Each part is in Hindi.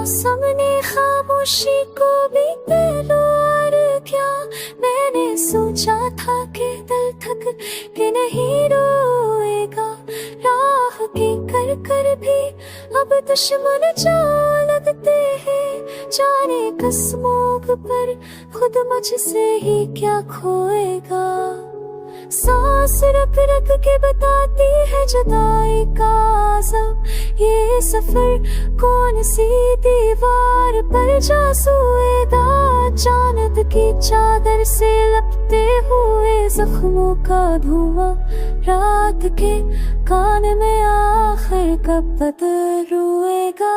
मौसम ने खामोशी को भी लो और क्या। मैंने सोचा था कि दिल थक के नहीं रोएगा, राह के कर कर भी अब दुश्मन जा लगते हैं। जाने कसमों पर खुद मुझसे ही क्या खोएगा। सांस रख रख के बताती है जुदाई का आज़म, ये सफर कौन सी दीवार पर जा सोएगा। चांद की चादर से लपटे हुए जख्मों का धुआं, रात के कान में आखिर कब बदल रोएगा।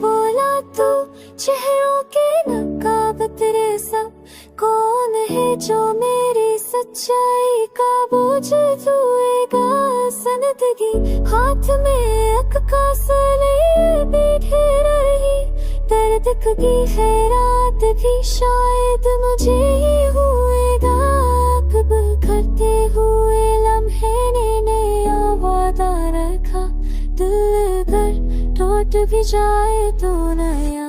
बोला तो चेहरों के नकाब तेरे सब, कौन है जो मेरी सच्चाई का बोझ ढोएगा। सनदगी हाथ में अक्का सले बैठे रही, दर्द की खैरात भी शायद मुझे ही हुएगा। कबूल करते हुए लम्हे ने नया वादा रखा, दिल अगर टूट भी जाए तो नया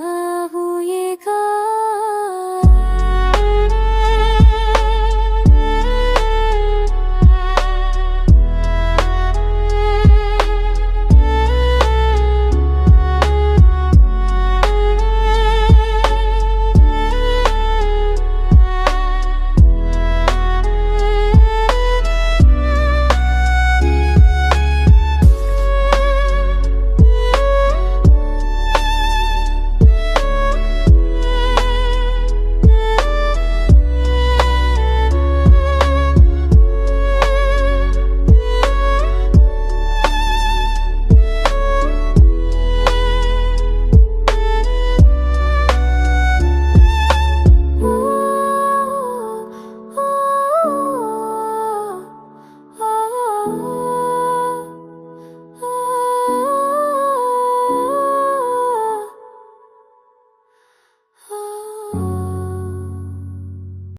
होएगा।